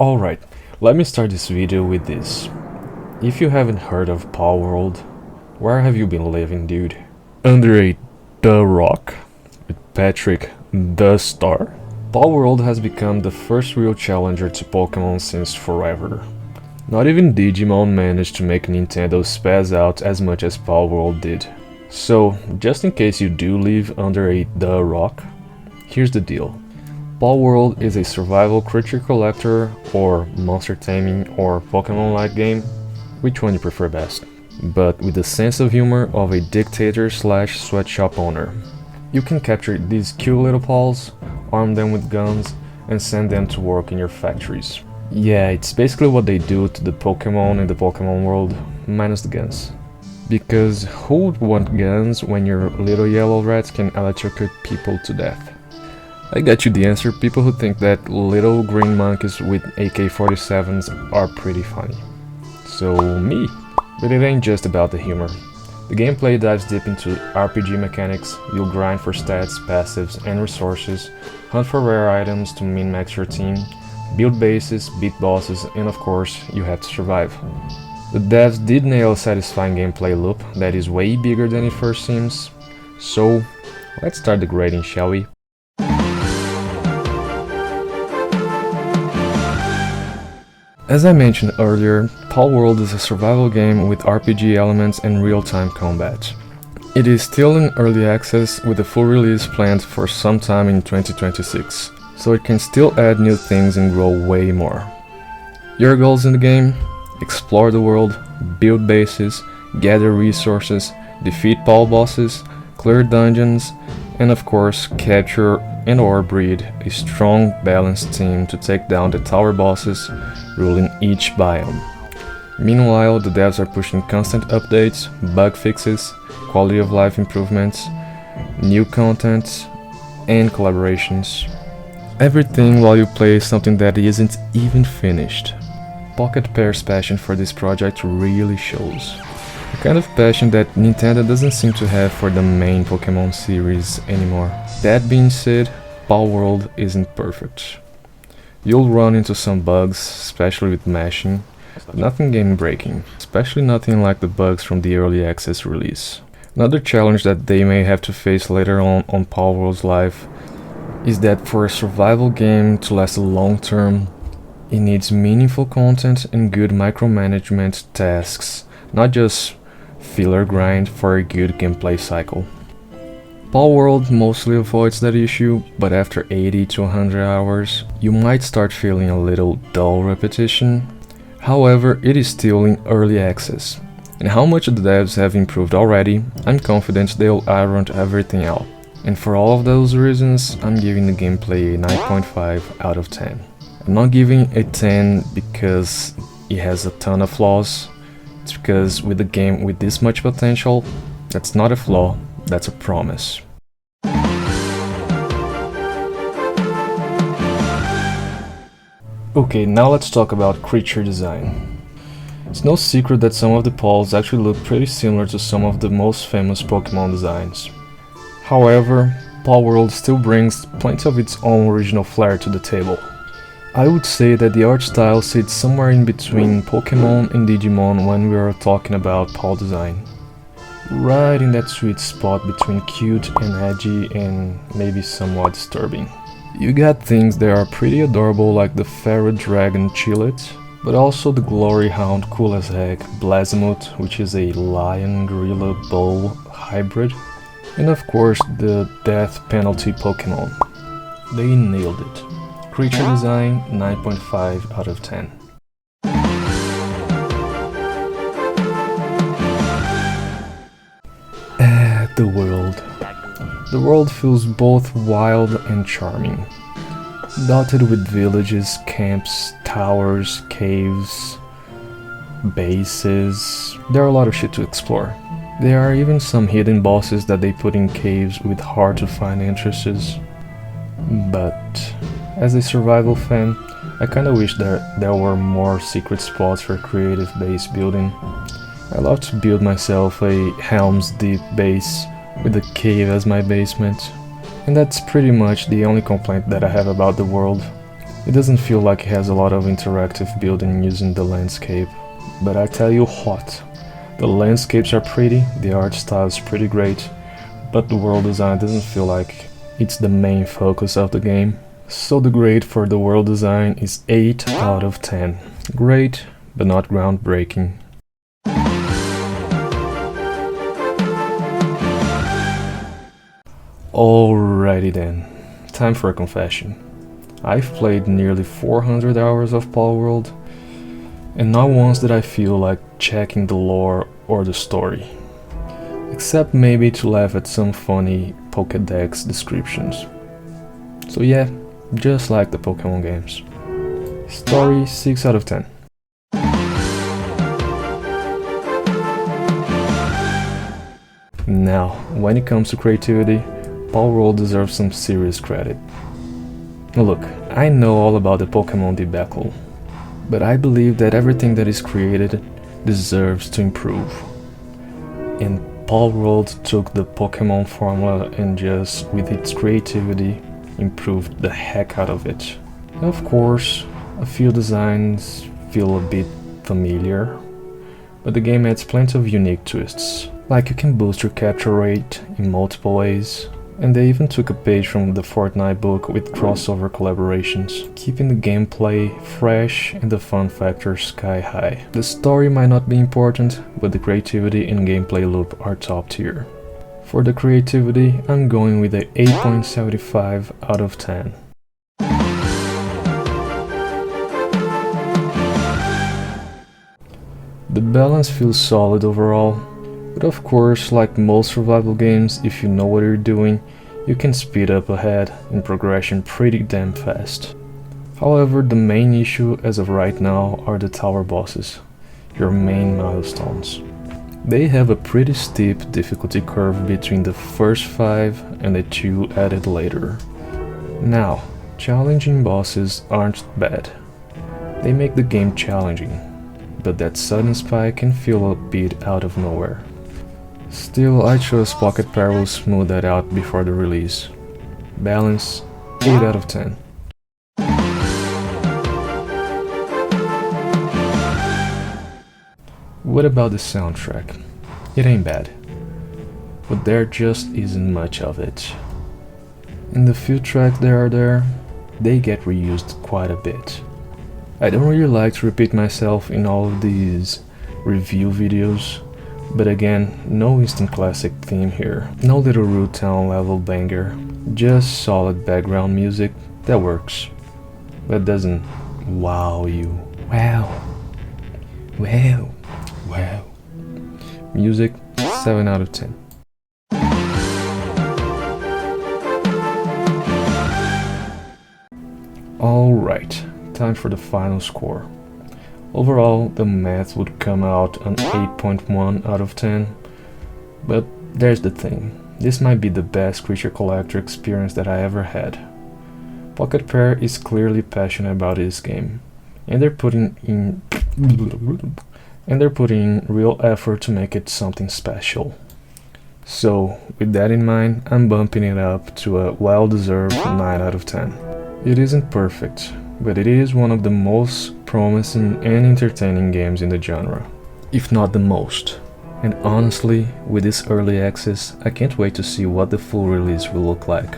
Alright, let me start this video with this. If you haven't heard of Palworld, where have you been living, dude? Under a the rock with Patrick the Star? Palworld has become the first real challenger to Pokemon since forever. Not even Digimon managed to make Nintendo spaz out as much as Palworld did. So, just in case you do live under a the rock, here's the deal. Palworld is a survival creature collector or monster taming or Pokemon-like game, which one you prefer best, but with the sense of humor of a dictator slash sweatshop owner. You can capture these cute little pals, arm them with guns, and send them to work in your factories. Yeah, it's basically what they do to the Pokemon in the Pokemon world, minus the guns. Because who would want guns when your little yellow rats can electrocute people to death? I got you the answer, people who think that little green monkeys with AK-47s are pretty funny. So me. But it ain't just about the humor. The gameplay dives deep into RPG mechanics. You'll grind for stats, passives, and resources, hunt for rare items to min-max your team, build bases, beat bosses, and of course, you have to survive. The devs did nail a satisfying gameplay loop that is way bigger than it first seems. So, let's start the grading, shall we? As I mentioned earlier, Palworld is a survival game with RPG elements and real-time combat. It is still in early access with a full release planned for sometime in 2026, so it can still add new things and grow way more. Your goals in the game? Explore the world, build bases, gather resources, defeat Pal bosses, clear dungeons, and of course capture and or breed a strong, balanced team to take down the tower bosses ruling each biome. Meanwhile, the devs are pushing constant updates, bug fixes, quality of life improvements, new content, and collaborations. Everything while you play something that isn't even finished. Pocket Pair's passion for this project really shows. The kind of passion that Nintendo doesn't seem to have for the main Pokemon series anymore. That being said, Palworld isn't perfect. You'll run into some bugs, especially with mashing, but nothing game-breaking, especially nothing like the bugs from the early access release. Another challenge that they may have to face later on Palworld's life is that for a survival game to last long term, it needs meaningful content and good micromanagement tasks, not just filler grind for a good gameplay cycle. Palworld mostly avoids that issue, but after 80 to 100 hours, you might start feeling a little dull repetition. However, it is still in early access, and how much the devs have improved already, I'm confident they'll iron everything out. And for all of those reasons, I'm giving the gameplay a 9.5 out of 10. I'm not giving a 10 because it has a ton of flaws. It's because with a game with this much potential, that's not a flaw, that's a promise. Okay, now let's talk about creature design. It's no secret that some of the Pals actually look pretty similar to some of the most famous Pokemon designs. However, Palworld still brings plenty of its own original flair to the table. I would say that the art style sits somewhere in between Pokemon and Digimon when we are talking about Pal design. Right in that sweet spot between cute and edgy and maybe somewhat disturbing. You got things that are pretty adorable like the Pharaoh Dragon Chillet, but also the Glory Hound cool as heck Blazamut, which is a lion gorilla bull hybrid, and of course the death penalty Pokemon. They nailed it. Creature design 9.5 out of 10. The world. The world feels both wild and charming. Dotted with villages, camps, towers, caves, bases. There are a lot of shit to explore. There are even some hidden bosses that they put in caves with hard to find entrances. But as a survival fan, I kinda wish there were more secret spots for creative base building. I love to build myself a Helm's Deep base with a cave as my basement, and that's pretty much the only complaint that I have about the world. It doesn't feel like it has a lot of interactive building using the landscape, but I tell you what, the landscapes are pretty, the art style is pretty great, but the world design doesn't feel like it's the main focus of the game. So the grade for the world design is 8 out of 10. Great, but not groundbreaking. Alrighty then, time for a confession. I've played nearly 400 hours of Palworld, and not once did I feel like checking the lore or the story. Except maybe to laugh at some funny Pokédex descriptions. So yeah, just like the Pokemon games. Story 6 out of 10. Now, when it comes to creativity, Palworld deserves some serious credit. Look, I know all about the Pokemon debacle, but I believe that everything that is created deserves to improve. And Palworld took the Pokemon formula and just, with its creativity, improved the heck out of it. Of course, a few designs feel a bit familiar, but the game adds plenty of unique twists. Like you can boost your capture rate in multiple ways, and they even took a page from the Fortnite book with crossover collaborations, keeping the gameplay fresh and the fun factor sky high. The story might not be important, but the creativity and gameplay loop are top tier. For the creativity, I'm going with a 8.75 out of 10. The balance feels solid overall, but of course, like most survival games, if you know what you're doing, you can speed up ahead in progression pretty damn fast. However, the main issue as of right now are the tower bosses, your main milestones. They have a pretty steep difficulty curve between the first 5 and the 2 added later. Now, challenging bosses aren't bad. They make the game challenging, but that sudden spike can feel a bit out of nowhere. Still, I chose Pocket Pair will smooth that out before the release. Balance, 8 out of 10. What about the soundtrack? It ain't bad, but there just isn't much of it. And the few tracks there are there, they get reused quite a bit. I don't really like to repeat myself in all of these review videos, but again, no instant classic theme here, no little Root Town level banger, just solid background music that works, but doesn't wow you. Wow. Wow. Wow. Music, 7 out of 10. Alright, time for the final score. Overall, the math would come out an 8.1 out of 10, but there's the thing, this might be the best creature collector experience that I ever had. Pocket Pair is clearly passionate about this game, and they're putting in real effort to make it something special. So, with that in mind, I'm bumping it up to a well-deserved 9 out of 10. It isn't perfect, but it is one of the most promising and entertaining games in the genre, if not the most. And honestly, with this early access, I can't wait to see what the full release will look like.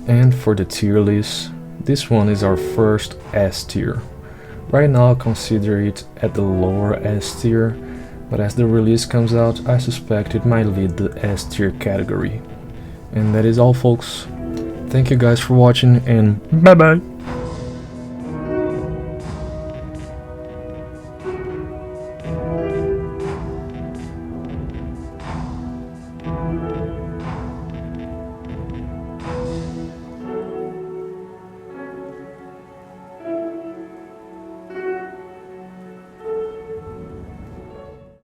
And for the tier list, this one is our first S tier. Right now I consider it at the lower S tier, but as the release comes out, I suspect it might lead the S tier category. And that is all, folks. Thank you guys for watching, and bye bye!